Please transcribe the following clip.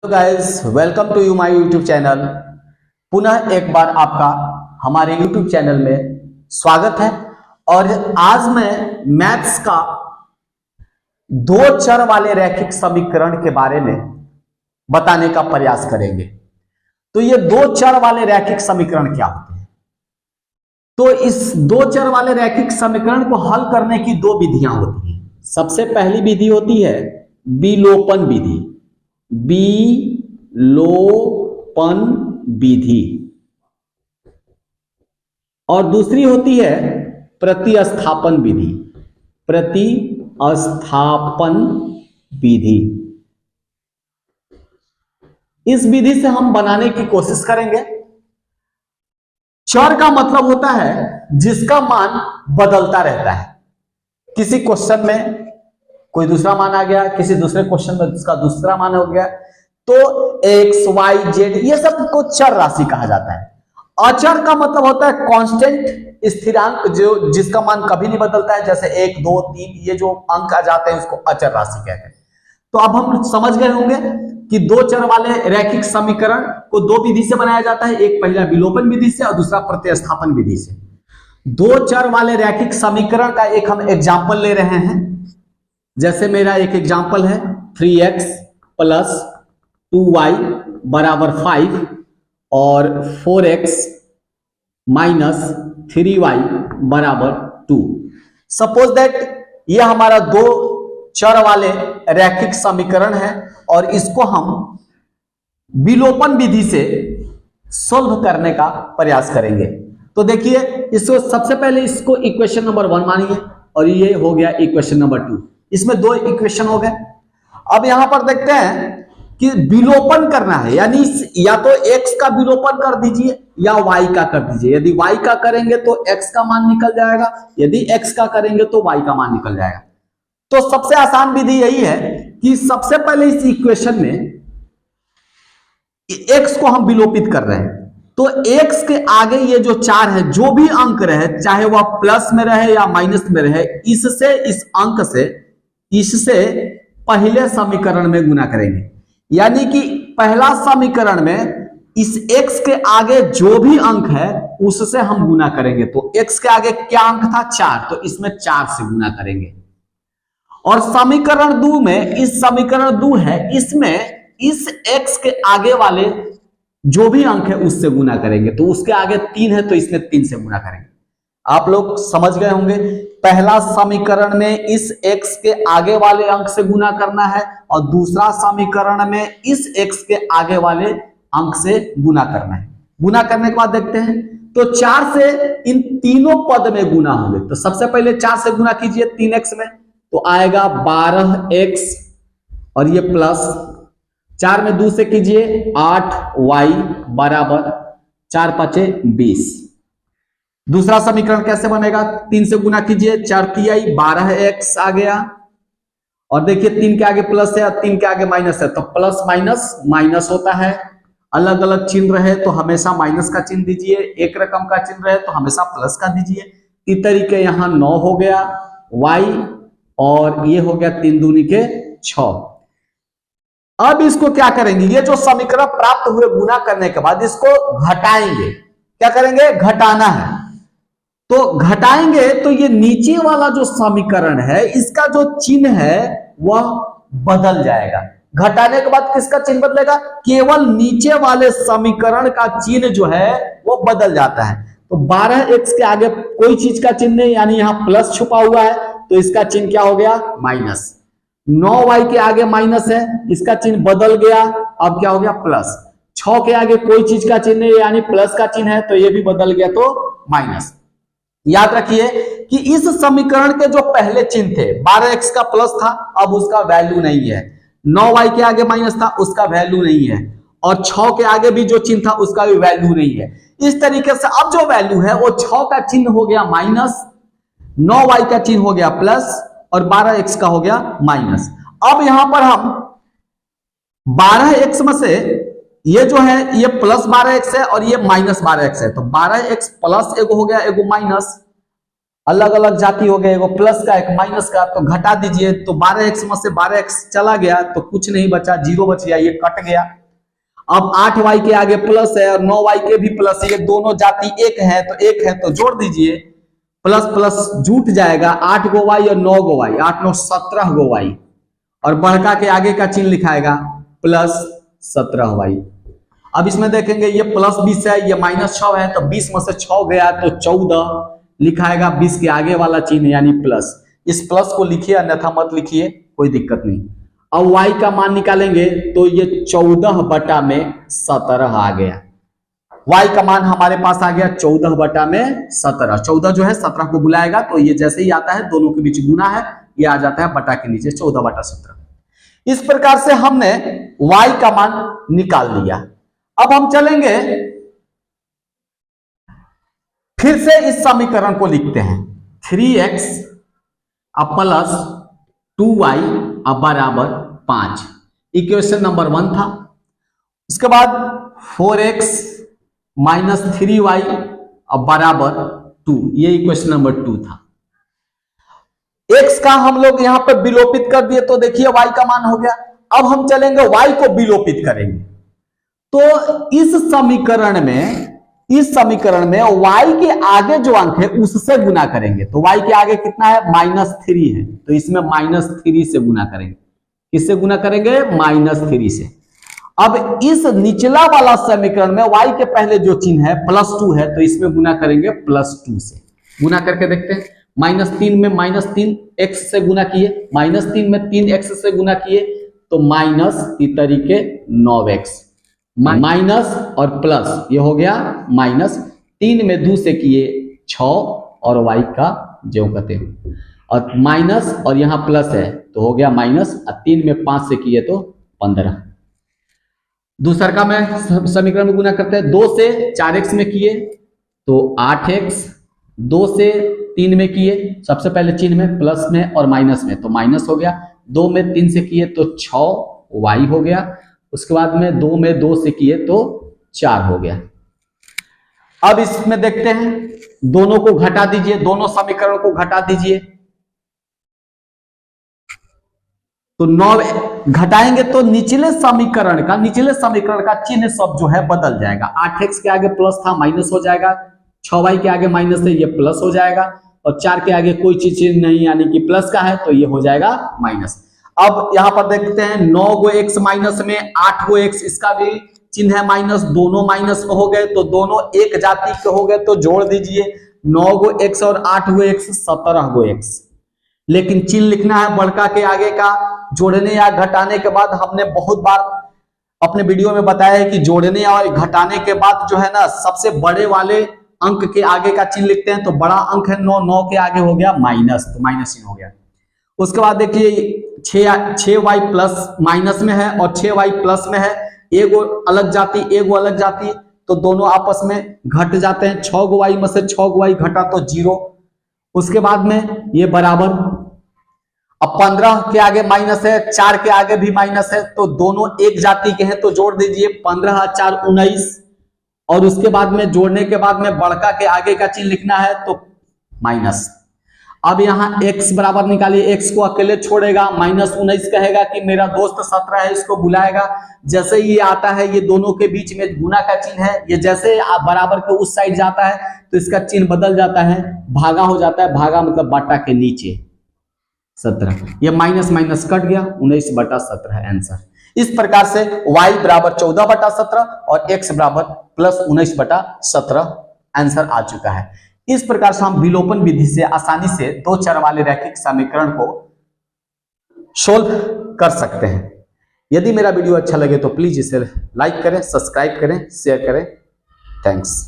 तो guys welcome to you my YouTube channel. पुनः एक बार आपका हमारे यूट्यूब चैनल में स्वागत है। और आज मैं मैथ्स का दो चर वाले रैखिक समीकरण के बारे में बताने का प्रयास करेंगे। तो ये दो चर वाले रैखिक समीकरण क्या होते हैं? तो इस दो चर वाले रैखिक समीकरण को हल करने की दो विधियां होती हैं। सबसे पहली विधि होती है विलोपन विधि, विलोपन विधि, और दूसरी होती है प्रतिस्थापन विधि, प्रतिस्थापन विधि। इस विधि से हम बनाने की कोशिश करेंगे। चर का मतलब होता है जिसका मान बदलता रहता है। किसी क्वेश्चन में कोई दूसरा मान आ गया, किसी दूसरे क्वेश्चन में उसका दूसरा मान हो गया, तो एक्स वाई जेड ये सब को चर राशि कहा जाता है। अचर का मतलब होता है कांस्टेंट स्थिरांक, जो जिसका मान कभी नहीं बदलता है, जैसे 1 2 3 ये जो अंक आ जाते हैं उसको अचर राशि कहते हैं। तो अब हम समझ गए होंगे कि दो चर वाले रैखिक समीकरण को दो विधि से बनाया जाता है, एक पहला विलोपन विधि से और दूसरा प्रतिस्थापन विधि से। दो चर वाले रैखिक समीकरण का एक हम एग्जाम्पल ले रहे हैं। जैसे मेरा एक एग्जाम्पल है 3x प्लस 2y बराबर 5 और 4x माइनस 3y बराबर 2। सपोज दैट ये हमारा दो चर वाले रैखिक समीकरण है और इसको हम विलोपन विधि से सोल्व करने का प्रयास करेंगे। तो देखिए, इसको सबसे पहले इसको इक्वेशन नंबर 1 मानिए और ये हो गया इक्वेशन नंबर 2। इसमें दो इक्वेशन हो गए। अब यहां पर देखते हैं कि विलोपन करना है, यानी या तो x का विलोपन कर दीजिए या y का कर दीजिए। यदि y का करेंगे तो x का मान निकल जाएगा, यदि x का करेंगे तो y का मान निकल जाएगा। तो सबसे आसान विधि यही है कि सबसे पहले इस इक्वेशन में x को हम विलोपित कर रहे हैं। तो x के आगे ये जो 4 है, जो भी अंक रहे, चाहे वह प्लस में रहे या माइनस में रहे, इससे इस अंक से इससे पहले समीकरण में गुना करेंगे। यानी कि पहला समीकरण में इस x के आगे जो भी अंक है उससे हम गुना करेंगे। तो x के आगे क्या अंक था? 4, तो इसमें 4 से गुना करेंगे। और समीकरण 2 में, इस समीकरण 2 है, इसमें इस x के आगे वाले जो भी अंक है उससे गुना करेंगे। तो उसके आगे 3 है तो इसमें 3 से गुना करेंगे। आप लोग समझ गए होंगे, पहला समीकरण में इस x के आगे वाले अंक से गुना करना है और दूसरा समीकरण में इस x के आगे वाले अंक से गुना करना है। गुना करने के बाद देखते हैं, तो 4 से इन तीनों पद में गुना होंगे। तो सबसे पहले 4 से गुना कीजिए 3x में, तो आएगा 12x और ये प्लस 4 में 2 से कीजिए 8y बराबर 4 5 20। दूसरा समीकरण कैसे बनेगा? 3 से गुना कीजिए 4 तिहाई 12x आ गया, और देखिए 3 के आगे प्लस है और 3 के आगे माइनस है, तो प्लस माइनस माइनस होता है। अलग अलग चिन्ह रहे तो हमेशा माइनस का चिन्ह दीजिए, एक रकम का चिन्ह रहे तो हमेशा प्लस का दीजिए। इस तरीके यहां 9 हो गया y, और ये हो गया 3 दूनी के 6। अब इसको क्या करेंगे? ये जो समीकरण प्राप्त हुए गुना करने के बाद इसको घटाएंगे। क्या करेंगे? घटाना है। तो घटाएंगे तो ये नीचे वाला जो समीकरण है इसका जो चिन्ह है वह बदल जाएगा। घटाने के बाद किसका चिन्ह बदलेगा? केवल नीचे वाले समीकरण का चिन्ह जो है वो बदल जाता है। तो 12x के आगे कोई चीज का चिन्ह नहीं, यानी यहां प्लस छुपा हुआ है, तो इसका चिन्ह क्या हो गया? माइनस। 9y के आगे माइनस है, इसका चिन्ह बदल गया, अब क्या हो गया? प्लस। 6 के आगे कोई चीज का चिन्ह नहीं, यानी प्लस का चिन्ह है, तो ये भी बदल गया, तो माइनस। याद रखिए कि इस समीकरण के जो पहले चिन्ह थे, 12x का प्लस था, अब उसका वैल्यू नहीं है। 9y के आगे माइनस था, उसका वैल्यू नहीं है, और 6 के आगे भी जो चिन्ह था उसका भी वैल्यू नहीं है। इस तरीके से अब जो वैल्यू है वो 6 का चिन्ह हो गया माइनस, 9y का चिन्ह हो गया प्लस, और 12x का हो गया माइनस। अब यहां पर हम 12x में से ये जो है ये प्लस 12x है और ये माइनस 12x है, तो 12x प्लस एगो हो गया, एगो माइनस, अलग अलग जाति हो गए, एगो प्लस का एक माइनस का, तो घटा दीजिए। तो 12x में से 12x चला गया तो कुछ नहीं बचा, 0 बच गया, ये कट गया। अब 8y के आगे प्लस है और 9y के भी प्लस है, ये दोनों जाति एक है तो एक है तो जोड़ दीजिए, प्लस प्लस जुट जाएगा, 8 गो y और 9 गो y, 8 9 17 गो y, और बढ़का के आगे का चिन्ह लिखाएगा प्लस 17y। अब इसमें देखेंगे ये प्लस 20 है, ये माइनस 6 है, तो 20 में से 6 गया तो 14 लिखाएगा, 20 के आगे वाला चिन्ह यानी प्लस। इस प्लस को लिखिए अन्यथा मत लिखिए, कोई दिक्कत नहीं। अब y का मान निकालेंगे तो ये 14 बटा में 17 आ गया। y का मान हमारे पास आ गया 14 बटा में 17। 14 जो है 17 को बुलाएगा तो ये जैसे ही आता है दोनों के बीच गुना है, ये आ जाता है बटा के नीचे 14 बटा 17। इस प्रकार से हमने y का मान निकाल लिया। अब हम चलेंगे फिर से इस समीकरण को लिखते हैं, 3x प्लस 2y बराबर 5, इक्वेशन नंबर 1 था। उसके बाद 4x माइनस 3y बराबर 2, ये इक्वेशन नंबर 2 था। x का हम लोग यहां पर विलोपित कर दिए तो देखिए y का मान हो गया। अब हम चलेंगे y को विलोपित करेंगे, तो इस समीकरण में y के आगे जो अंक है उससे गुना करेंगे। तो y के आगे कितना है, -3 है, तो इसमें -3 से गुना करेंगे। किससे गुना करेंगे, -3 से। अब इस निचला वाला समीकरण में y के पहले जो चिन्ह है +2 है, तो इसमें गुना करेंगे +2 से। गुना करके देखते हैं, -3 में -3x से गुना किए, -3 में 3x से गुना किए तो माइनस तरीके 9x, माइनस और प्लस, ये हो गया माइनस, 3 में 2 से किए 6 और y का जो कहते हैं, और माइनस और यहाँ प्लस है तो हो गया माइनस, और 3 में 5 से किए तो 15। दूसरा का मैं समीकरण में गुना करते हैं, 2 से 4x में किए तो 8x, 2 से 3 में किए, सबसे पहले चिन्ह में प्लस में और माइनस में तो माइनस हो गया, 2 में 3 से किए तो 6y हो गया, उसके बाद में 2 में 2 से किए तो 4 हो गया। अब इसमें देखते हैं, दोनों को घटा दीजिए, दोनों समीकरण को घटा दीजिए, तो 9 घटाएंगे तो निचले समीकरण का चिन्ह सब जो है बदल जाएगा। 8x के आगे प्लस था, माइनस हो जाएगा, 6y के आगे माइनस है, ये प्लस हो जाएगा, और 4 के आगे कोई चीज नहीं यानी कि प्लस का है तो ये हो जाएगा माइनस। अब यहां पर देखते हैं 9 गो x माइनस में 8 गो x, इसका भी चिन्ह है माइनस, दोनों माइनस में हो गए तो दोनों एक जाति के हो गए तो जोड़ दीजिए, 9 गो x और 8 गो x 17 गो x। लेकिन चिन्ह लिखना है बढ़का के आगे का। जोड़ने या घटाने के बाद हमने बहुत बार अपने वीडियो में बताया है कि जोड़ने और घटाने के बाद जो है ना, सबसे बड़े वाले अंक के आगे का चिन्ह लिखते हैं। तो बड़ा अंक है 9, 9 के आगे हो गया माइनस, तो माइनस चिन्ह हो गया। उसके बाद देखिए 6y प्लस माइनस में है और 6y प्लस में है, एगो अलग जाति, तो दोनों आपस में घट जाते हैं। 6 गो y में से 6 गो y घटा तो 0। उसके बाद में ये बराबर, अब 15 के आगे माइनस है, 4 के आगे भी माइनस है, तो दोनों एक जाति के हैं तो जोड़ दीजिए, 15 और 4 19। और उसके बाद में जोड़ने के बाद में बढ़का के आगे का चिन्ह लिखना है तो माइनस। अब यहाँ x बराबर निकालिए, x को अकेले छोड़ेगा, -19 कहेगा कि मेरा दोस्त 17 है, इसको बुलाएगा। जैसे ही ये आता है, ये दोनों के बीच में गुना का चिन्ह है, ये जैसे बराबर के उस साइड जाता है तो इसका चिन्ह बदल जाता है, भागा हो जाता है। भागा मतलब बाटा के नीचे 17, ये माइनस माइनस कट गया, 19 बटा 17 आंसर। इस प्रकार से y बराबर 14 बटा 17 और x बराबर प्लस 19 बटा 17 आंसर आ चुका है। इस प्रकार से हम विलोपन विधि से आसानी से 2 चर वाले रैखिक समीकरण को सोल्व कर सकते हैं। यदि मेरा वीडियो अच्छा लगे तो प्लीज इसे लाइक करें, सब्सक्राइब करें, शेयर करें। थैंक्स।